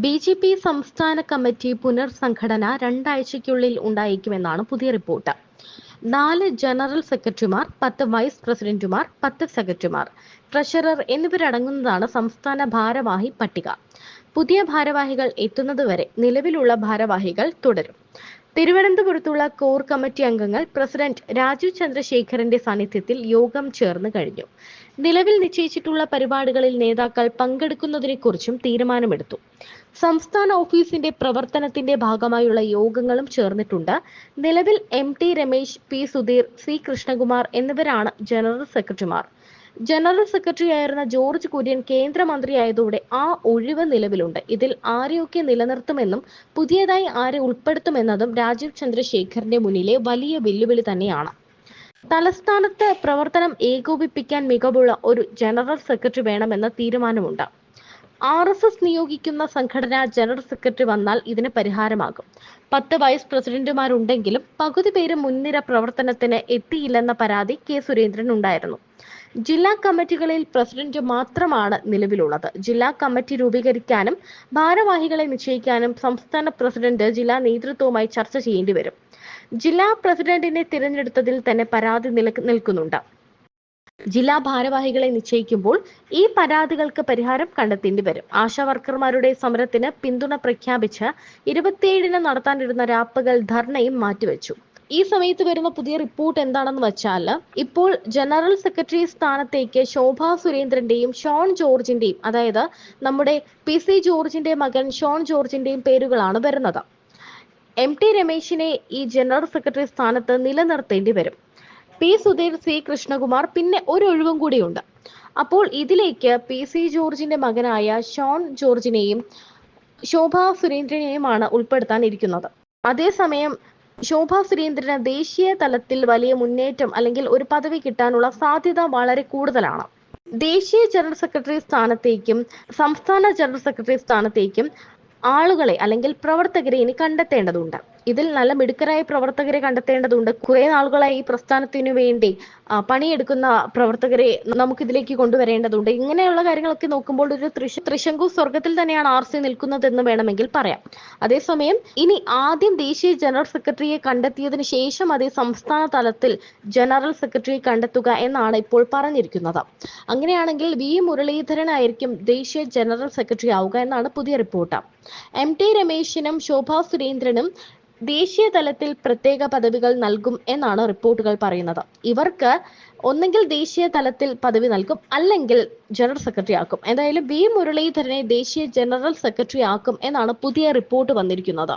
BJP. സംസ്ഥാന committee പുനർസംഘടന രണ്ടാഴ്ചയ്ക്കുള്ളിൽ ഉണ്ടായേക്കുമെന്നാണ് പുതിയ report. 4 general സെക്രട്ടറിമാർ, 10 വൈസ് പ്രസിഡന്റുമാർ, 10 സെക്രട്ടറിമാർ, ട്രഷറർ എന്നിവരടങ്ങുന്നതാണ് സംസ്ഥാന ഭാരവാഹി പട്ടിക. പുതിയ ഭാരവാഹികൾ എത്തുന്നതുവരെ നിലവിലുള്ള ഭാരവാഹികൾ തുടരും. തിരുവനന്തപുരത്തുള്ള കോർ കമ്മിറ്റി അംഗങ്ങൾ പ്രസിഡന്റ് രാജീവ് ചന്ദ്രശേഖരന്റെ സാന്നിധ്യത്തിൽ യോഗം ചേർന്ന് കഴിഞ്ഞു. നിലവിൽ നിശ്ചയിച്ചിട്ടുള്ള പരിപാടികളിൽ നേതാക്കൾ പങ്കെടുക്കുന്നതിനെക്കുറിച്ചും തീരുമാനമെടുത്തു. സംസ്ഥാന ഓഫീസിന്റെ പ്രവർത്തനത്തിന്റെ ഭാഗമായുള്ള യോഗങ്ങളും ചേർന്നിട്ടുണ്ട്. നിലവിൽ T Ramesh, P Sudheer, C Krishnakumar എന്നിവരാണ് ജനറൽ സെക്രട്ടറിമാർ. ജനറൽ സെക്രട്ടറി ആയിരുന്ന ജോർജ് കുര്യൻ കേന്ദ്രമന്ത്രിയായതോടെ ആ ഒഴിവ് നിലവിലുണ്ട്. ഇതിൽ ആരെയൊക്കെ നിലനിർത്തുമെന്നും പുതിയതായി ആരെ ഉൾപ്പെടുത്തുമെന്നതും രാജീവ് ചന്ദ്രശേഖറിന്റെ മുന്നിലെ വലിയ വെല്ലുവിളി തന്നെയാണ്. തലസ്ഥാനത്ത് പ്രവർത്തനം ഏകോപിപ്പിക്കാൻ മികവുള്ള ഒരു ജനറൽ സെക്രട്ടറി വേണമെന്ന തീരുമാനമുണ്ട്. RSS നിയോഗിക്കുന്ന സംഘടനാ ജനറൽ സെക്രട്ടറി വന്നാൽ ഇതിന് പരിഹാരമാകും. 10 വൈസ് പ്രസിഡന്റുമാരുണ്ടെങ്കിലും പകുതി പേര് മുൻനിര പ്രവർത്തനത്തിന് എത്തിയില്ലെന്ന പരാതി കെ സുരേന്ദ്രൻ ഉണ്ടായിരുന്നു. ജില്ലാ കമ്മിറ്റികളിൽ പ്രസിഡന്റ് മാത്രമാണ് നിലവിലുള്ളത്. ജില്ലാ കമ്മിറ്റി രൂപീകരിക്കാനും ഭാരവാഹികളെ നിശ്ചയിക്കാനും സംസ്ഥാന പ്രസിഡന്റ് ജില്ലാ നേതൃത്വവുമായി ചർച്ച ചെയ്യേണ്ടി വരും. ജില്ലാ പ്രസിഡന്റിനെ തിരഞ്ഞെടുത്തതിൽ തന്നെ പരാതി നിൽക്കുന്നുണ്ട്. ജില്ലാ ഭാരവാഹികളെ നിശ്ചയിക്കുമ്പോൾ ഈ പരാതികൾക്ക് പരിഹാരം കണ്ടെത്തേണ്ടി വരും. ആശാവർക്കർമാരുടെ സമരത്തിന് പിന്തുണ പ്രഖ്യാപിച്ച് 27-ന് നടത്താനിരുന്ന രാപ്പകൽ ധർണയും മാറ്റിവെച്ചു. ഈ സമയത്ത് വരുന്ന പുതിയ റിപ്പോർട്ട് എന്താണെന്ന് വെച്ചാൽ, ഇപ്പോൾ ജനറൽ സെക്രട്ടറി സ്ഥാനത്തേക്ക് ശോഭാ സുരേന്ദ്രന്റെയും ഷോൺ ജോർജിന്റെയും, അതായത് നമ്മുടെ PC ജോർജിന്റെ മകൻ ഷോൺ ജോർജിന്റെയും പേരുകളാണ് വരുന്നത്. ടി രമേശിനെ ഈ ജനറൽ സെക്രട്ടറി സ്ഥാനത്ത് നിലനിർത്തേണ്ടി വരും. പി സുധീർ, സി കൃഷ്ണകുമാർ, പിന്നെ ഒരു ഒഴിവും കൂടിയുണ്ട്. അപ്പോൾ ഇതിലേക്ക് PC ജോർജിന്റെ മകനായ ഷോൺ ജോർജിനെയും ശോഭാ സുരേന്ദ്രനെയുമാണ് ഉൾപ്പെടുത്താൻ ഇരിക്കുന്നത്. അതേസമയം ശോഭാ സുരേന്ദ്രന് ദേശീയ തലത്തിൽ വലിയ മുന്നേറ്റം അല്ലെങ്കിൽ ഒരു പദവി കിട്ടാനുള്ള സാധ്യത വളരെ കൂടുതലാണ്. ദേശീയ ജനറൽ സെക്രട്ടറി സ്ഥാനത്തേക്കും സംസ്ഥാന ജനറൽ സെക്രട്ടറി സ്ഥാനത്തേക്കും ആളുകളെ അല്ലെങ്കിൽ പ്രവർത്തകരെ ഇനി കണ്ടെത്തേണ്ടതുണ്ട്. ഇതിൽ നല്ല മിടുക്കരായ പ്രവർത്തകരെ കണ്ടെത്തേണ്ടതുണ്ട്. കുറെ നാളുകളായി ഈ പ്രസ്ഥാനത്തിനു വേണ്ടി പണിയെടുക്കുന്ന പ്രവർത്തകരെ നമുക്കിതിലേക്ക് കൊണ്ടുവരേണ്ടതുണ്ട്. ഇങ്ങനെയുള്ള കാര്യങ്ങളൊക്കെ നോക്കുമ്പോൾ ഒരു ത്രിശങ്കു സ്വർഗത്തിൽ തന്നെയാണ് RC നിൽക്കുന്നതെന്ന് വേണമെങ്കിൽ പറയാം. അതേസമയം ഇനി ആദ്യം ദേശീയ ജനറൽ സെക്രട്ടറിയെ കണ്ടെത്തിയതിനു ശേഷം അതേ സംസ്ഥാന തലത്തിൽ ജനറൽ സെക്രട്ടറിയെ കണ്ടെത്തുക എന്നാണ് ഇപ്പോൾ പറഞ്ഞിരിക്കുന്നത്. അങ്ങനെയാണെങ്കിൽ V മുരളീധരനായിരിക്കും ദേശീയ ജനറൽ സെക്രട്ടറി ആവുക എന്നാണ് പുതിയ റിപ്പോർട്ട്. ടി രമേശിനും ശോഭാ സുരേന്ദ്രനും ദേശീയ തലത്തിൽ പ്രത്യേക പദവികൾ നൽകും എന്നാണ് റിപ്പോർട്ടുകൾ പറയുന്നത്. ഇവർക്ക് ഒന്നെങ്കിൽ ദേശീയ തലത്തിൽ പദവി നൽകും, അല്ലെങ്കിൽ ജനറൽ സെക്രട്ടറി ആക്കും. എന്തായാലും V മുരളീധരനെ ദേശീയ ജനറൽ സെക്രട്ടറി ആക്കും എന്നാണ് പുതിയ റിപ്പോർട്ട് വന്നിരിക്കുന്നത്.